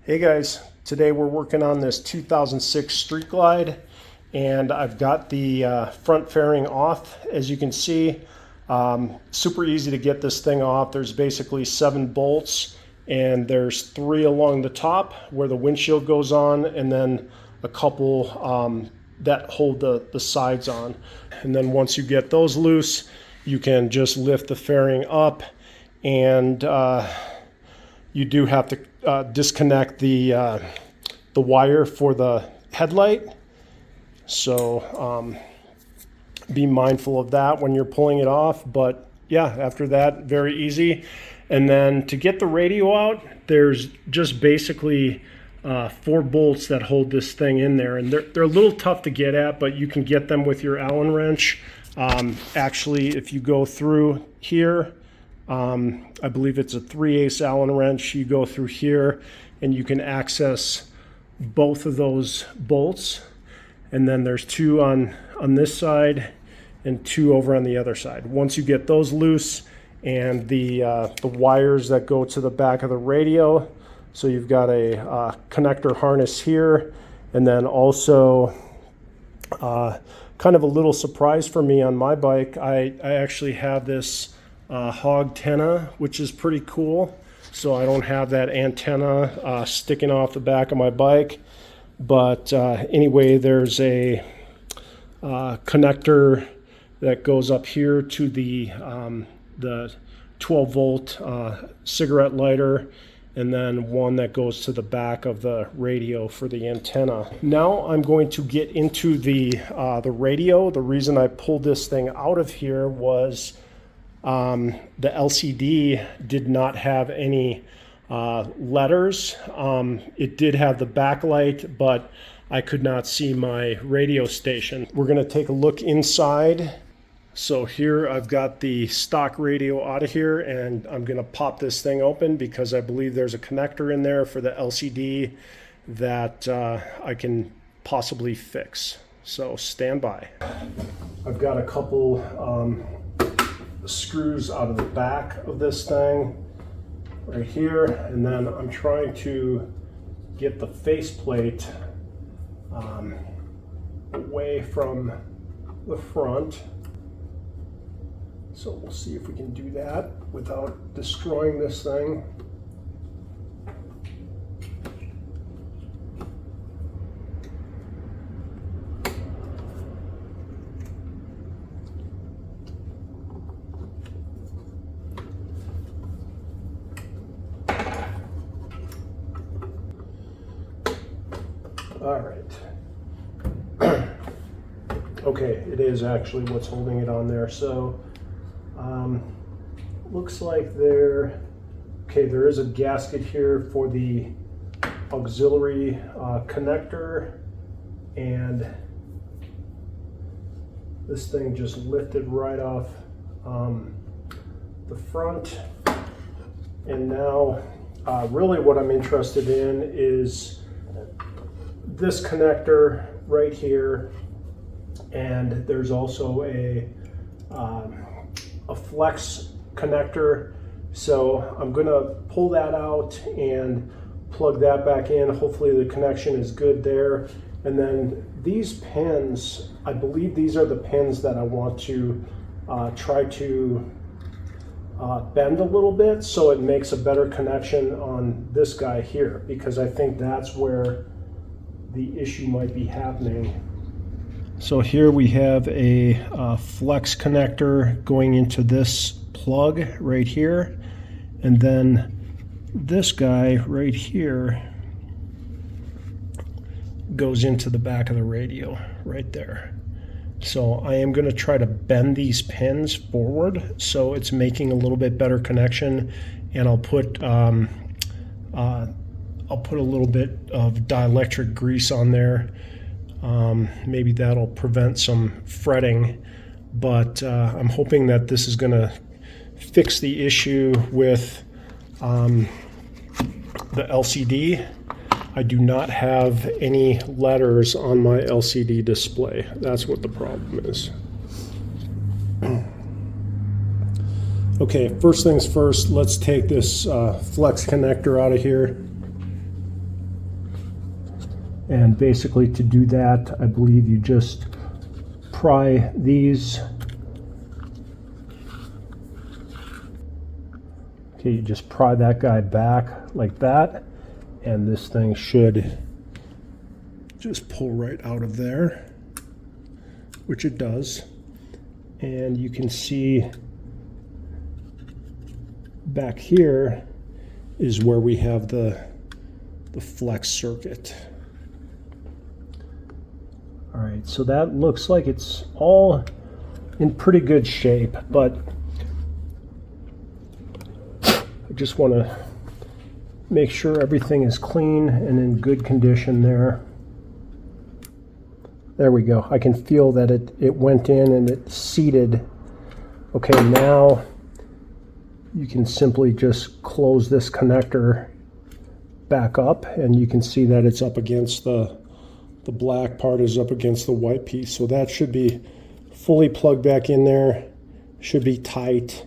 Hey guys, today we're working on this 2006 Street Glide, and I've got the front fairing off. As you can see, super easy to get this thing off. There's basically 7 bolts, and there's 3 along the top where the windshield goes on, and then a couple that hold the sides on. And then once you get those loose, you can just lift the fairing up, and you do have to disconnect the wire for the headlight. So be mindful of that when you're pulling it off. But yeah, after that, very easy. And then to get the radio out, there's just basically 4 bolts that hold this thing in there. And they're a little tough to get at, but you can get them with your Allen wrench. Actually, if you go through here, I believe it's a 3/8 Allen wrench. You go through here and you can access both of those bolts. And then there's 2 on this side and 2 over on the other side. Once you get those loose, and the wires that go to the back of the radio, so you've got a connector harness here, and then also kind of a little surprise for me on my bike, I actually have this hog antenna, which is pretty cool. So I don't have that antenna sticking off the back of my bike. But anyway, there's a connector that goes up here to the 12 volt cigarette lighter, and then one that goes to the back of the radio for the antenna. Now I'm going to get into the radio. The reason I pulled this thing out of here was the LCD did not have any letters. It did have the backlight, but I could not see my radio station. We're going to take a look inside. So here I've got the stock radio out of here, and I'm going to pop this thing open because I believe there's a connector in there for the LCD that I can possibly fix. So stand by. I've got a couple screws out of the back of this thing right here, and then I'm trying to get the faceplate away from the front. So we'll see if we can do that without destroying this thing. All right. Okay, it is actually what's holding it on there. So looks like there is a gasket here for the auxiliary connector, and this thing just lifted right off the front. And now really what I'm interested in is this connector right here, and there's also a flex connector. So I'm gonna pull that out and plug that back in. Hopefully the connection is good there. And then these pins, I believe these are the pins that I want to try to bend a little bit so it makes a better connection on this guy here, because I think that's where the issue might be happening. So here we have a flex connector going into this plug right here, and then this guy right here goes into the back of the radio right there. So I am going to try to bend these pins forward so it's making a little bit better connection, and I'll put a little bit of dielectric grease on there. Maybe that'll prevent some fretting, but I'm hoping that this is going to fix the issue with the LCD. I do not have any letters on my LCD display. That's what the problem is. Okay, first things first, let's take this flex connector out of here. And basically to do that, I believe you just pry these. Okay, you just pry that guy back like that, and this thing should just pull right out of there, which it does. And you can see back here is where we have the flex circuit. All right, so that looks like it's all in pretty good shape, but I just want to make sure everything is clean and in good condition there. There we go. I can feel that it went in and it seated. Okay, now you can simply just close this connector back up, and you can see that it's up against the black part is up against the white piece. So that should be fully plugged back in there, should be tight.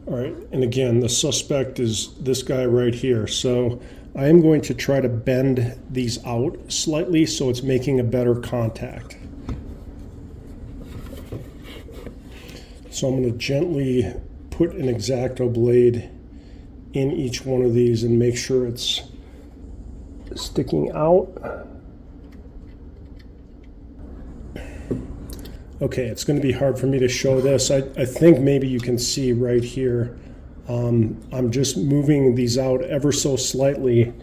All right, and again, the suspect is this guy right here. So I am going to try to bend these out slightly so it's making a better contact. So I'm going to gently put an X-Acto blade in each one of these and make sure it's sticking out. Okay, it's going to be hard for me to show this. I think maybe you can see right here. I'm just moving these out ever so slightly,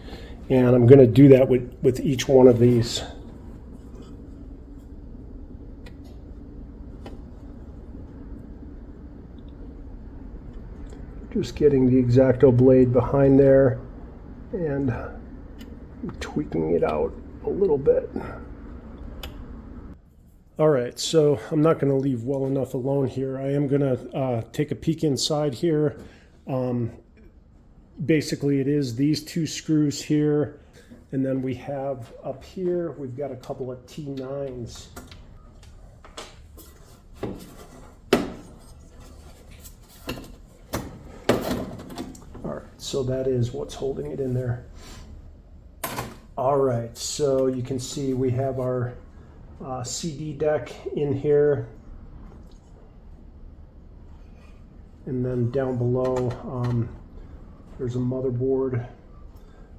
and I'm going to do that with each one of these. Just getting the X-Acto blade behind there and tweaking it out a little bit. All right, so I'm not going to leave well enough alone here. I am going to take a peek inside here. Basically, it is these two screws here, and then we have up here, we've got a couple of T9s. All right, so that is what's holding it in there. All right, so you can see we have our CD deck in here, and then down below there's a motherboard.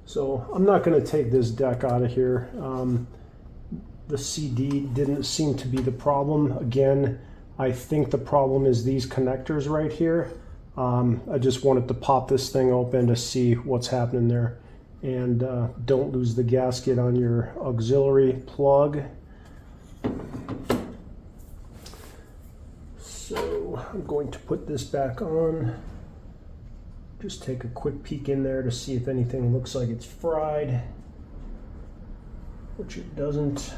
So I'm not going to take this deck out of here. The CD didn't seem to be the problem. Again, I think the problem is these connectors right here. I just wanted to pop this thing open to see what's happening there. And don't lose the gasket on your auxiliary plug. So I'm going to put this back on. Just take a quick peek in there to see if anything looks like it's fried, which it doesn't.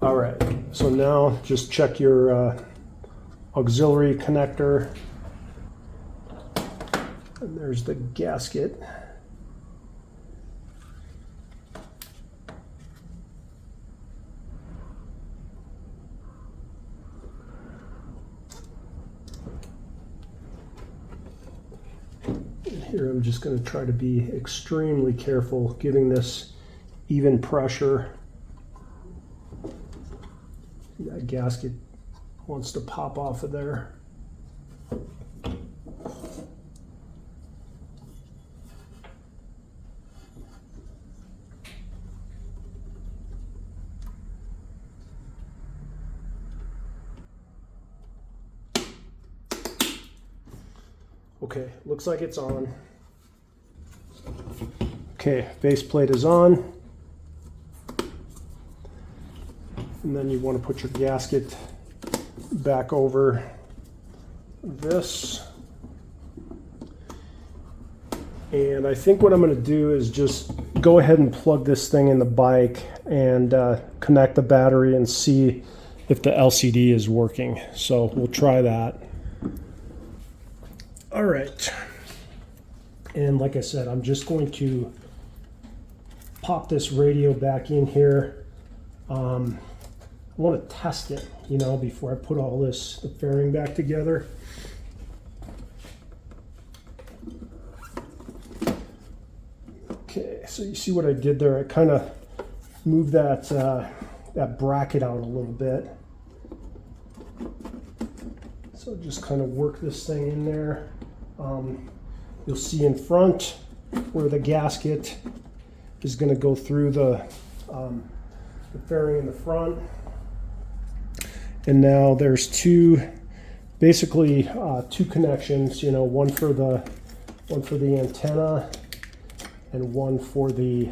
All right, so now just check your auxiliary connector. And there's the gasket. And here I'm just going to try to be extremely careful, giving this even pressure. That gasket wants to pop off of there. Okay, looks like it's on. Okay, faceplate is on. And then you want to put your gasket back over this. And I think what I'm going to do is just go ahead and plug this thing in the bike and connect the battery and see if the LCD is working. So we'll try that. All right. And like I said, I'm just going to pop this radio back in here. I want to test it, you know, before I put all this, the fairing back together. Okay, so you see what I did there? I kind of moved that, that bracket out a little bit. So just kind of work this thing in there. You'll see in front where the gasket is going to go through the fairing in the front. And now there's basically two connections, you know, one for the antenna and one for the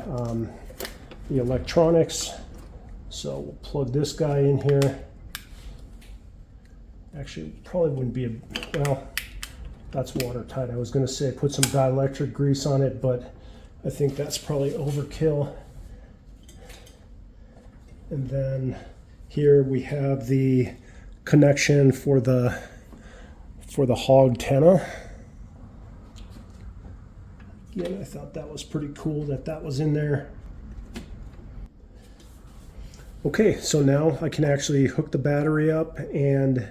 electronics. So we'll plug this guy in here. Actually, probably wouldn't be well, that's watertight. I was going to say put some dielectric grease on it, but I think that's probably overkill. And then here we have the connection for the hog antenna. Again, I thought that was pretty cool that was in there. Okay, so now I can actually hook the battery up and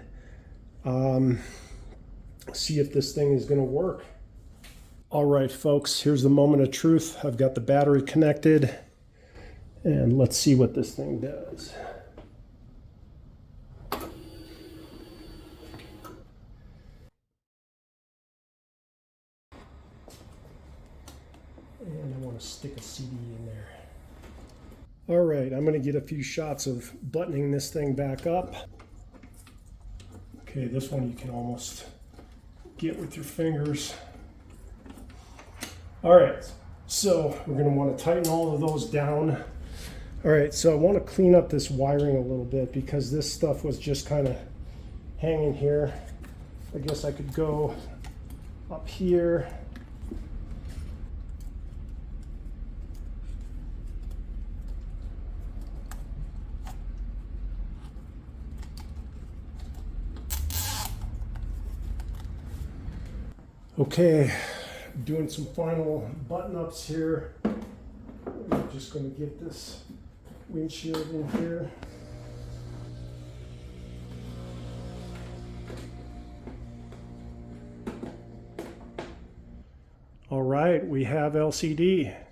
see if this thing is going to work. All right, folks, here's the moment of truth. I've got the battery connected, and let's see what this thing does. And I want to stick a CD in there. All right, I'm going to get a few shots of buttoning this thing back up. Okay, this one you can almost get with your fingers. All right, so we're going to want to tighten all of those down. All right, so I want to clean up this wiring a little bit because this stuff was just kind of hanging here. I guess I could go up here. Okay, doing some final button-ups here. I'm just going to get this windshield in here. All right, we have LCD.